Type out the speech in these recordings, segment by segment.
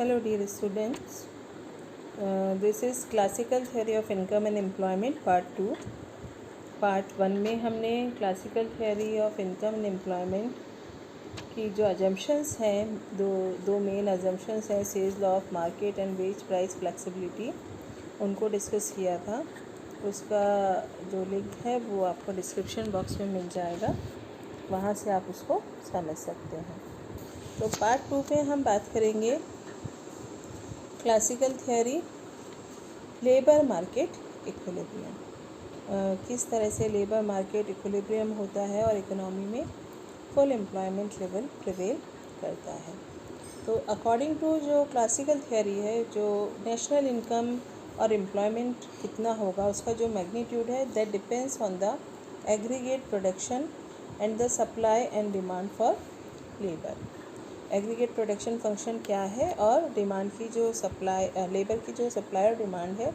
Hello dear students, this is classical theory of income and employment part 2. Part 1 में हमने classical theory of income and employment की जो assumptions हैं दो main assumptions हैं, सेल्स law of market and wage price flexibility, उनको discuss किया था। उसका जो लिंक है वो आपको डिस्क्रिप्शन बॉक्स में मिल जाएगा, वहाँ से आप उसको समझ सकते हैं। तो पार्ट 2 पे हम बात करेंगे classical theory labour market equilibrium, किस तरह से लेबर मार्केट इक्विलिब्रियम होता है और इकोनॉमी में फुल एम्प्लॉयमेंट लेवल प्रिवेल करता है। तो अकॉर्डिंग टू जो क्लासिकल थियोरी है, जो नेशनल इनकम और एम्प्लॉयमेंट कितना होगा उसका जो मैग्नीट्यूड है, that depends on the aggregate production and the supply and demand for labour. Aggregate production function क्या है और डिमांड की जो सप्लाई, लेबर की जो सप्लाई और डिमांड है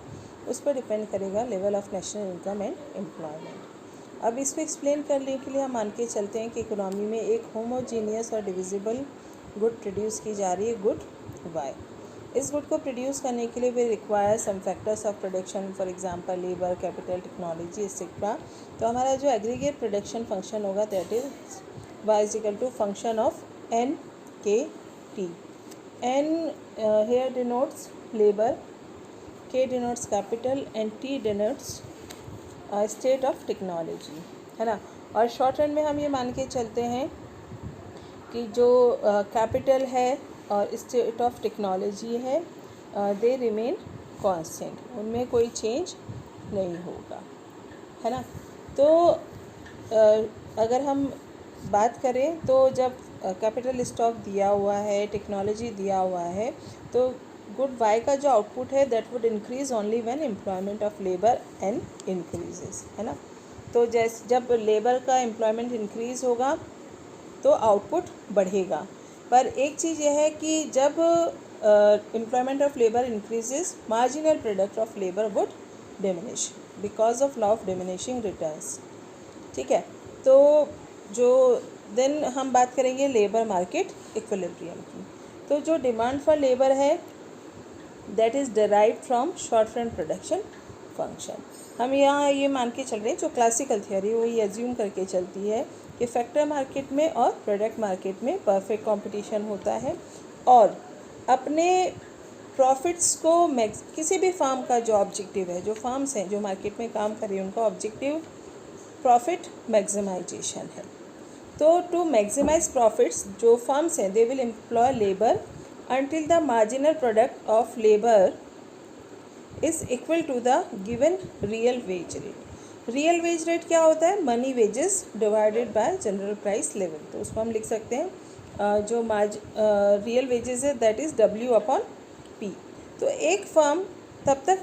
उस पर डिपेंड करेगा level of national income and employment. अब इसको एक्सप्लेन करने के लिए हम मान के चलते हैं कि इकोनॉमी में एक होमोजीनियस और डिविजिबल गुड प्रोड्यूस की जा रही है, गुड वाई। इस गुड को प्रोड्यूस करने के लिए we require some factors of production, for example labour, capital, technology etcetera. तो हमारा जो एग्रीगेट प्रोडक्शन फंक्शन होगा that is Y is equal to function of N K T. N here denotes labor, K denotes capital and T denotes state of technology, है ना। और short run में हम ये मान के चलते हैं कि जो कैपिटल है और स्टेट ऑफ टेक्नोलॉजी है, दे रिमेन कांस्टेंट, उनमें कोई चेंज नहीं होगा, है ना। तो अगर हम बात करें तो जब कैपिटल स्टॉक दिया हुआ है, टेक्नोलॉजी दिया हुआ है, तो गुड वाई का जो आउटपुट है that would increase only when employment of labour and increases, है ना। तो जब लेबर का एम्प्लॉयमेंट इंक्रीज होगा तो आउटपुट बढ़ेगा। पर एक चीज़ यह है कि जब employment of labour increases, marginal product of labour would diminish because of law of diminishing returns, ठीक है। तो जो देन हम बात करेंगे लेबर मार्केट इक्विलिब्रियम की। तो जो डिमांड फॉर लेबर है that is derived from short run production function. हम यहाँ ये मान के चल रहे हैं, जो क्लासिकल थियोरी वो ये एज्यूम करके चलती है कि फैक्टर मार्केट में और प्रोडक्ट मार्केट में परफेक्ट कंपटीशन होता है, और अपने प्रॉफिट्स को किसी भी फार्म का जो ऑब्जेक्टिव है, जो फार्म्स हैं जो मार्केट में काम कर रही हैं, उनका ऑब्जेक्टिव प्रॉफिट मैक्सिमाइजेशन है। तो टू मैक्सिमाइज प्रॉफिट्स, जो फर्म्स हैं they will employ labour until the marginal product of labor is equal to the given real wage rate। real wage rate क्या होता है? Money wages divided by general price level. तो उसको हम लिख सकते हैं जो रियल वेजेस है that is W upon P। तो एक फर्म तब तक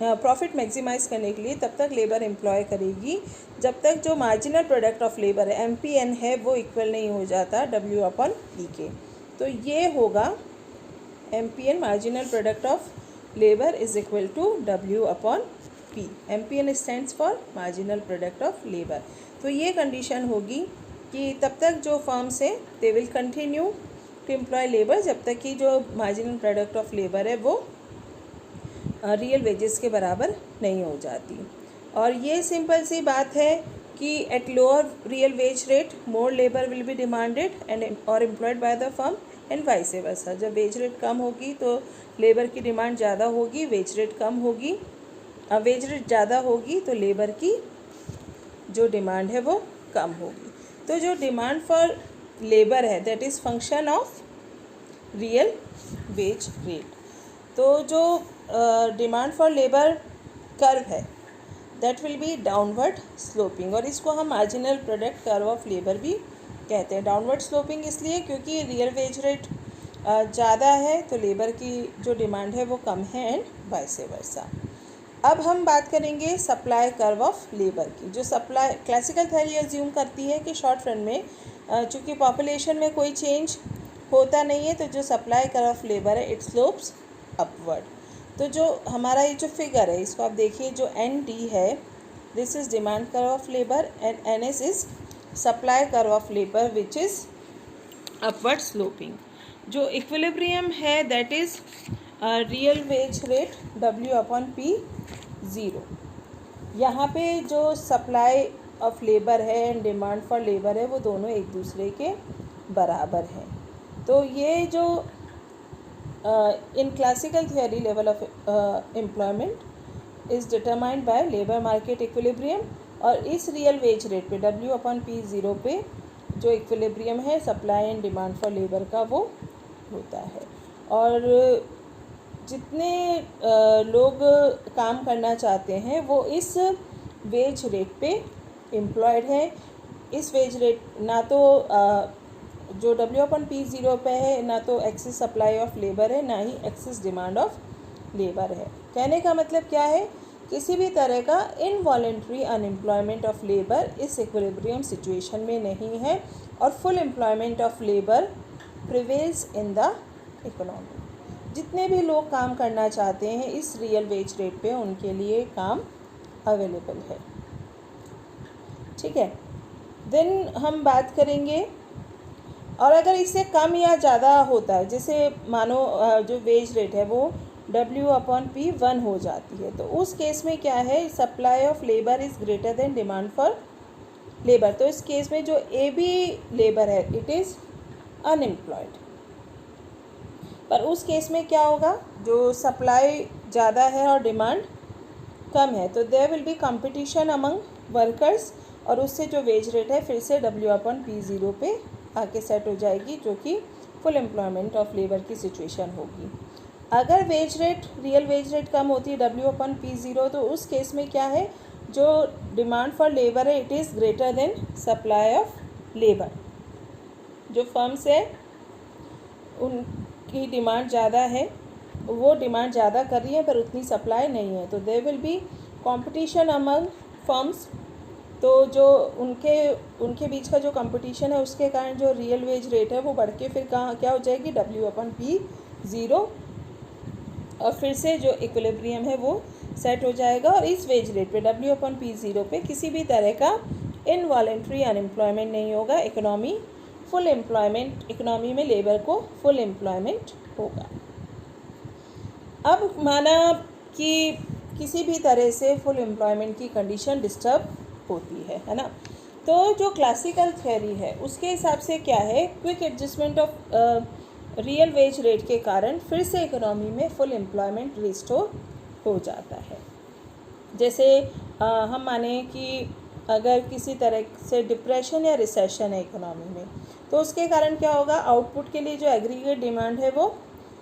प्रॉफिट मैक्सिमाइज करने के लिए तब तक लेबर एम्प्लॉय करेगी जब तक जो मार्जिनल प्रोडक्ट ऑफ लेबर है, MPN है, वो इक्वल नहीं हो जाता W अपॉन P के। तो ये होगा MPN, marginal product of labour, is equal to W upon P। MPN stands for marginal product of labour. तो ये कंडीशन होगी कि तब तक जो फर्म्स है they will continue to employ labour जब तक कि जो मार्जिनल प्रोडक्ट ऑफ लेबर है वो रियल वेजेस के बराबर नहीं हो जाती। और ये सिंपल सी बात है कि at lower real wage rate more labour will be demanded and और employed by the firm and vice versa. जब वेज रेट कम होगी तो लेबर की डिमांड ज़्यादा होगी, वेज रेट कम होगी, वेज रेट ज़्यादा होगी तो लेबर की जो डिमांड है वो कम होगी। तो जो डिमांड फॉर लेबर है that is function of real wage rate. तो जो डिमांड फॉर लेबर कर्व है that will be downward sloping, और इसको हम marginal product curve of labour भी कहते हैं। डाउनवर्ड स्लोपिंग इसलिए क्योंकि रियल वेज रेट ज़्यादा है तो लेबर की जो डिमांड है वो कम है एंड वाइस वर्सा। अब हम बात करेंगे सप्लाई कर्व ऑफ लेबर की। जो सप्लाई क्लासिकल थ्योरी एज्यूम करती है कि शॉर्ट रन में चूँकि पॉपुलेशन में कोई चेंज होता नहीं है तो जो सप्लाई कर्व ऑफ लेबर है इट स्लोप्स अपवर्ड। तो जो हमारा ये जो फिगर है इसको आप देखिए, जो ND है this is demand curve of labour and NS is supply curve of labour which is upward sloping. जो इक्विलिब्रियम है that is real wage rate W/P0। यहाँ पे जो सप्लाई ऑफ लेबर है एंड डिमांड फॉर लेबर है वो दोनों एक दूसरे के बराबर हैं। तो ये जो in classical theory level of employment is determined by labour market equilibrium, और इस रियल वेज रेट पे W/P0 पे जो इक्विलिब्रियम है supply and demand for labour का वो होता है। और जितने लोग काम करना चाहते हैं वो इस वेज रेट पे एम्प्लॉयड हैं। इस वेज रेट ना तो जो W/P0 पे है ना तो एक्सेस सप्लाई ऑफ लेबर है, ना ही एक्सेस डिमांड ऑफ लेबर है। कहने का मतलब क्या है, किसी भी तरह का इनवॉलेंट्री अनएम्प्लॉयमेंट ऑफ लेबर इस इक्विलिब्रियम सिचुएशन में नहीं है, और full employment of labour prevails in the economy. जितने भी लोग काम करना चाहते हैं इस रियल वेज रेट पे उनके लिए काम अवेलेबल है। ठीक है, देन हम बात करेंगे, और अगर इससे कम या ज़्यादा होता है, जैसे मानो जो वेज रेट है वो W/P1 हो जाती है, तो उस केस में क्या है, supply of labour is greater than demand for labour. तो इस केस में जो AB लेबर है इट इज़ अनएम्प्लॉयड। पर उस केस में क्या होगा, जो सप्लाई ज़्यादा है और डिमांड कम है, तो there will be competition among workers, और उससे जो वेज रेट है फिर से W/P0 पे आके सेट हो जाएगी, जो कि फुल एम्प्लॉयमेंट ऑफ लेबर की सिचुएशन होगी। अगर wage rate real wage rate कम होती है W/P0, तो उस केस में क्या है, जो डिमांड फॉर लेबर है it is greater than supply of labour. जो फर्म्स है उनकी डिमांड ज़्यादा है, वो डिमांड ज़्यादा कर रही है पर उतनी सप्लाई नहीं है, तो there will be competition among firms. तो जो उनके बीच का जो कंपटीशन है उसके कारण जो रियल वेज रेट है वो बढ़ के फिर कहाँ क्या हो जाएगी, W/P0, और फिर से जो इक्विलिब्रियम है वो सेट हो जाएगा। और इस वेज रेट पे W/P0 पे किसी भी तरह का इनवॉलेंट्री अनएम्प्लॉयमेंट नहीं होगा। इकोनॉमी फुल एम्प्लॉयमेंट, इकोनॉमी में लेबर को फुल एम्प्लॉयमेंट होगा। अब माना कि किसी भी तरह से फुल एम्प्लॉयमेंट की कंडीशन डिस्टर्ब होती है ना, तो जो क्लासिकल थ्योरी है उसके हिसाब से क्या है, quick adjustment of real wage rate के कारण फिर से इकोनॉमी में फुल एम्प्लॉयमेंट रिस्टोर हो जाता है। जैसे हम माने कि अगर किसी तरह से डिप्रेशन या रिसेशन है इकोनॉमी में, तो उसके कारण क्या होगा, आउटपुट के लिए जो एग्रीगेट डिमांड है वो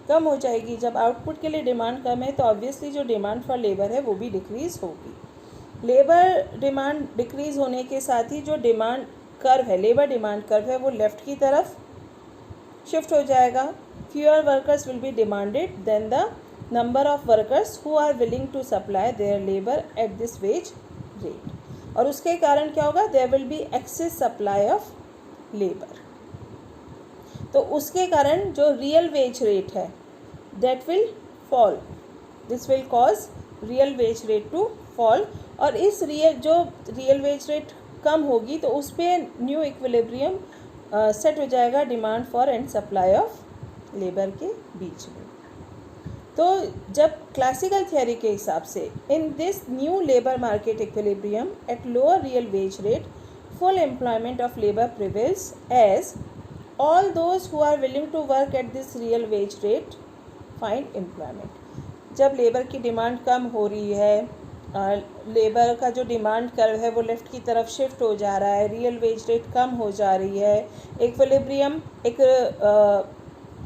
कम हो जाएगी। जब आउटपुट के लिए डिमांड कम है तो ऑब्वियसली जो डिमांड फॉर लेबर है वो भी डिक्रीज़ होगी। लेबर डिमांड डिक्रीज़ होने के साथ ही जो डिमांड कर्व है, लेबर डिमांड कर्व है, वो लेफ़्ट की तरफ शिफ्ट हो जाएगा। Fewer workers will be demanded than the number of workers who are willing to supply their labour at this wage rate, और उसके कारण क्या होगा, there will be excess supply of labour. तो उसके कारण जो रियल वेज रेट है that will fall, this will cause real wage rate to fall, और इस रियल वेज रेट कम होगी तो उस पर न्यू इक्विलिब्रियम सेट हो जाएगा demand for and supply of labour के बीच में। तो जब क्लासिकल थियोरी के हिसाब से in this new labour market equilibrium at lower real wage rate full employment of labour prevails as all those who are willing to work at this real wage rate find employment. जब labour की demand कम हो रही है, labour का जो demand curve है वो लेफ़्ट की तरफ शिफ्ट हो जा रहा है, रियल वेज रेट कम हो जा रही है, इक्विलिब्रियम एक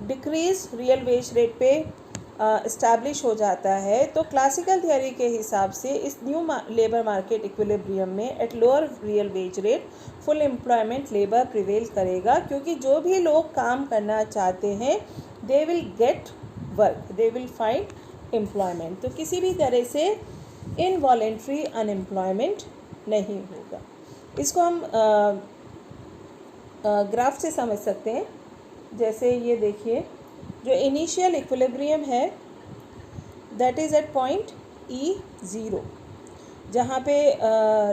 डिक्रीज रियल वेज रेट पे इस्टेब्लिश हो जाता है, तो क्लासिकल थियोरी के हिसाब से इस न्यू लेबर मार्केट इक्विलिब्रियम में eight lower real wage rate full employment labour prevail करेगा, क्योंकि जो भी लोग काम करना चाहते हैं they will get work, they will find employment. तो किसी भी तरह से इनवॉलेंट्री अनएम्प्लॉयमेंट नहीं होगा। इसको हम ग्राफ से समझ सकते हैं। जैसे ये देखिए, जो इनिशियल इक्विलिब्रियम है that is at point E0, जहाँ पे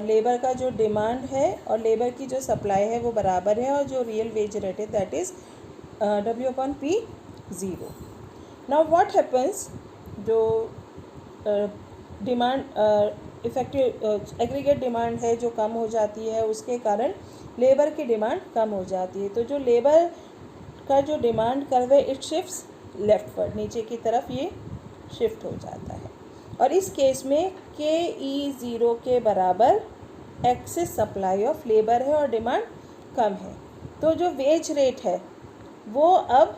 लेबर का जो डिमांड है और लेबर की जो सप्लाई है वो बराबर है, और जो रियल वेज रेट है that is W/P 0. Now what happens, जो डिमांड इफेक्टिव एग्रीगेट डिमांड है जो कम हो जाती है, उसके कारण लेबर की डिमांड कम हो जाती है। तो जो लेबर का जो डिमांड कर्व है इट शिफ्ट्स लेफ्टवर्ड, नीचे की तरफ ये शिफ्ट हो जाता है। और इस केस में KE0 के बराबर एक्सेस सप्लाई ऑफ लेबर है और डिमांड कम है। तो जो वेज रेट है वो अब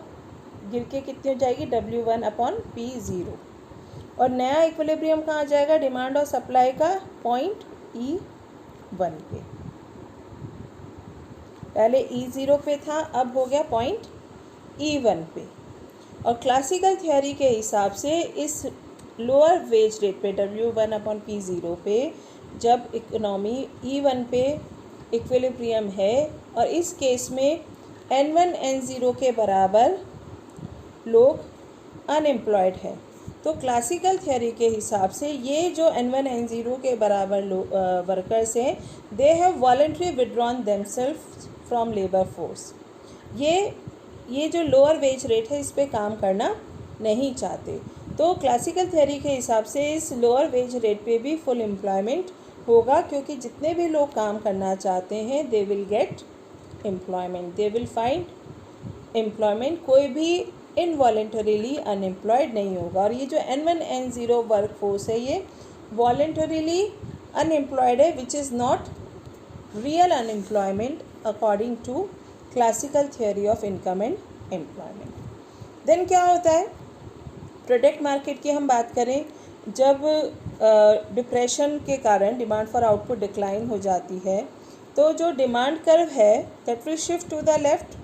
गिर के कितनी हो जाएगी, W1/P 0। और नया इक्विलिब्रियम कहाँ आ जाएगा, डिमांड और सप्लाई का पॉइंट E1 पे। पहले E0 पे था, अब हो गया पॉइंट E1 पे। और क्लासिकल थियोरी के हिसाब से इस लोअर वेज रेट पे W1/P 0 पे जब इकोनॉमी E1 पे इक्विलिब्रियम है और इस केस में N1 N0 के बराबर लोग अनएम्प्लॉयड हैं, तो क्लासिकल थियोरी के हिसाब से ये जो N1 N0 के बराबर वर्कर्स हैं, they have voluntary withdrawn themselves from labour force. ये जो लोअर वेज रेट है इस पे काम करना नहीं चाहते। तो क्लासिकल थियोरी के हिसाब से इस लोअर वेज रेट पे भी फुल एम्प्लॉयमेंट होगा, क्योंकि जितने भी लोग काम करना चाहते हैं they will get employment, they will find employment. कोई भी इनवॉलेंटरीली अनएम्प्लॉयड नहीं होगा। और ये जो N1 N0 वर्क फोर्स है ये वॉलेंटरीली अनएम्प्लॉयड है, which is not real unemployment according to classical theory of income and employment. Then क्या होता है, प्रोडक्ट मार्केट की हम बात करें, जब डिप्रेशन के कारण डिमांड फॉर आउटपुट डिक्लाइन हो जाती है तो जो डिमांड कर्व है that will shift to the left,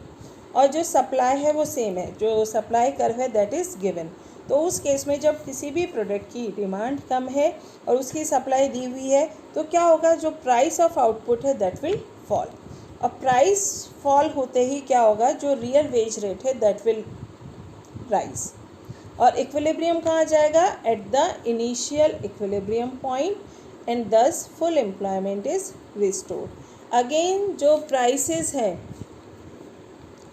और जो सप्लाई है वो सेम है, जो सप्लाई कर्व है दैट इज़ गिवन। तो उस केस में जब किसी भी प्रोडक्ट की डिमांड कम है और उसकी सप्लाई दी हुई है तो क्या होगा, जो प्राइस ऑफ आउटपुट है दैट विल फॉल। और प्राइस फॉल होते ही क्या होगा, जो रियल वेज रेट है दैट विल राइज। और इक्विलिब्रियम कहाँ जाएगा, at the initial equilibrium point and thus full employment is restored. Again जो प्राइसेस हैं,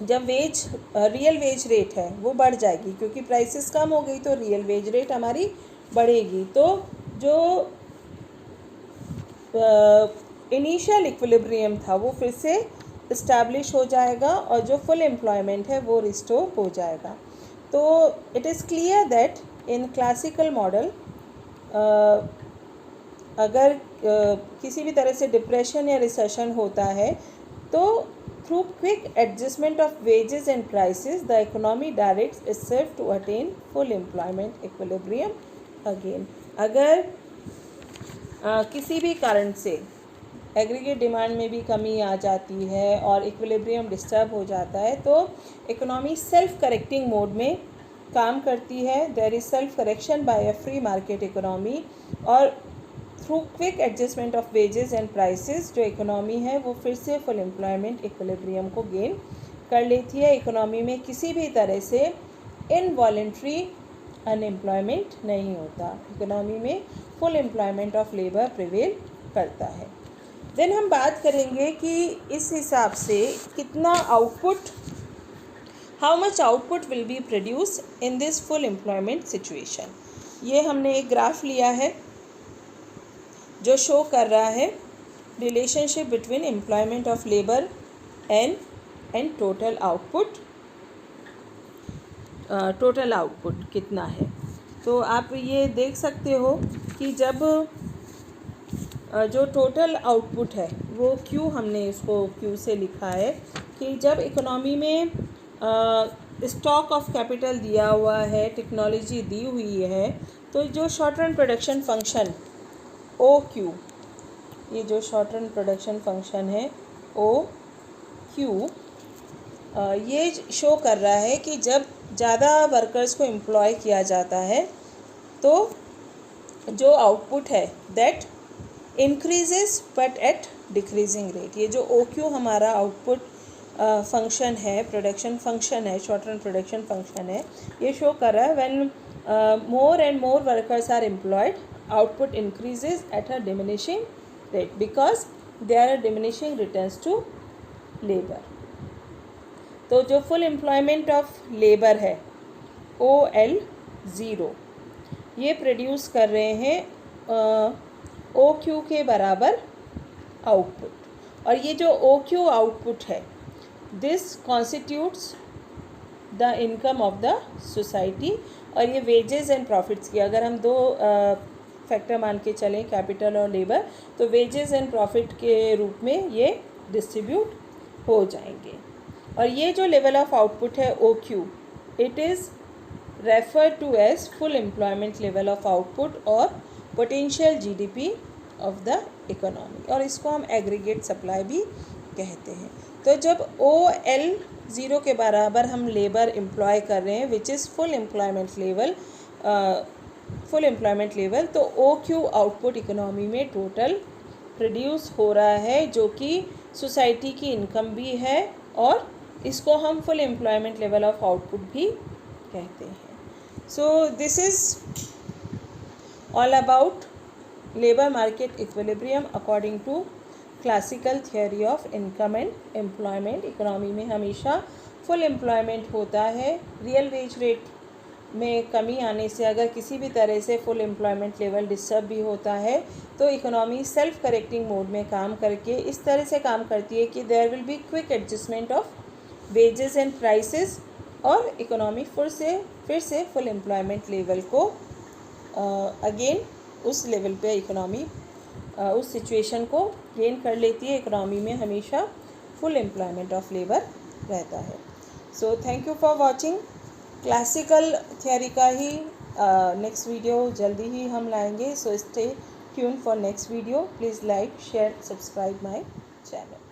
जब रियल वेज रेट है वो बढ़ जाएगी, क्योंकि प्राइसेस कम हो गई तो रियल वेज रेट हमारी बढ़ेगी। तो जो इनिशियल इक्विलिब्रियम था वो फिर से इस्टेब्लिश हो जाएगा और जो फुल एम्प्लॉयमेंट है वो रिस्टोर हो जाएगा। तो it is clear that in classical model अगर किसी भी तरह से डिप्रेशन या रिसेशन होता है तो through quick adjustment of wages and prices the economy directs itself to attain full employment equilibrium again. अगर किसी भी कारण से एग्रीगेट डिमांड में भी कमी आ जाती है और इक्विलिब्रियम डिस्टर्ब हो जाता है तो इकोनॉमी सेल्फ करेक्टिंग मोड में काम करती है। There is self correction by a free market economy, और through quick adjustment of wages and prices जो इकोनॉमी है वो फिर से फुल एम्प्लॉयमेंट इक्विलिब्रियम को गेन कर लेती है। इकोनॉमी में किसी भी तरह से इनवॉलेंट्री अनएम्प्लॉयमेंट नहीं होता, इकोनॉमी में full employment of labour prevail करता है। देन हम बात करेंगे कि इस हिसाब से कितना output, how much output will be produce in this full employment situation. ये हमने एक ग्राफ लिया है जो शो कर रहा है relationship between employment of labour and total output. Total output कितना है, तो आप ये देख सकते हो कि जब जो टोटल आउटपुट है वो Q, हमने इसको Q से लिखा है कि जब इकोनॉमी में स्टॉक ऑफ कैपिटल दिया हुआ है, टेक्नोलॉजी दी हुई है, तो जो short run production function OQ, ये जो शॉर्ट रन प्रोडक्शन फंक्शन है OQ, ये शो कर रहा है कि जब ज़्यादा वर्कर्स को एम्प्लॉय किया जाता है तो जो आउटपुट है that increases but at decreasing rate. ये जो OQ हमारा आउटपुट फंक्शन है, प्रोडक्शन फंक्शन है, शॉर्ट रन प्रोडक्शन फंक्शन है, ये शो कर रहा है when more and more workers are employed output increases at a diminishing rate because there are diminishing returns to labor. तो जो फुल एम्प्लॉयमेंट ऑफ लेबर है OL 0, ये प्रोड्यूस कर रहे हैं OQ के बराबर आउटपुट, और ये जो OQ आउटपुट है this constitutes the income of the society, और ये वेजेस एंड प्रॉफिट्स की, अगर हम दो फैक्टर मान के चलें कैपिटल और लेबर, तो वेजेस एंड प्रॉफिट के रूप में ये डिस्ट्रीब्यूट हो जाएंगे। और ये जो लेवल ऑफ आउटपुट है OQ, it is refer to as full employment level of output और potential GDP of the economy, और इसको हम एग्रीगेट सप्लाई भी कहते हैं। तो जब OL 0 के बराबर हम लेबर एम्प्लॉय कर रहे हैं which is full employment level, तो OQ आउटपुट इकोनॉमी में टोटल प्रोड्यूस हो रहा है, जो कि सोसाइटी की इनकम भी है, और इसको हम full employment level of output भी कहते हैं। So this is all about labour market equilibrium according to classical theory of income and employment. Economy में हमेशा फुल एम्प्लॉयमेंट होता है। रियल वेज रेट में कमी आने से अगर किसी भी तरह से फुल एम्प्लॉयमेंट लेवल डिस्टर्ब भी होता है, तो इकोनॉमी सेल्फ करेक्टिंग मोड में काम करके इस तरह से काम करती है कि there will be quick adjustment of wages and prices, और इकोनॉमी फिर से फुल एम्प्लॉयमेंट लेवल को अगेन उस लेवल पे इकोनॉमी उस सिचुएशन को गेन कर लेती है। इकोनॉमी में हमेशा फुल एम्प्लॉयमेंट ऑफ लेबर रहता है। So thank you for watching. Classical theory का ही नेक्स्ट वीडियो जल्दी ही हम लाएंगे। So stay tune for next video. Please like, share, subscribe my channel.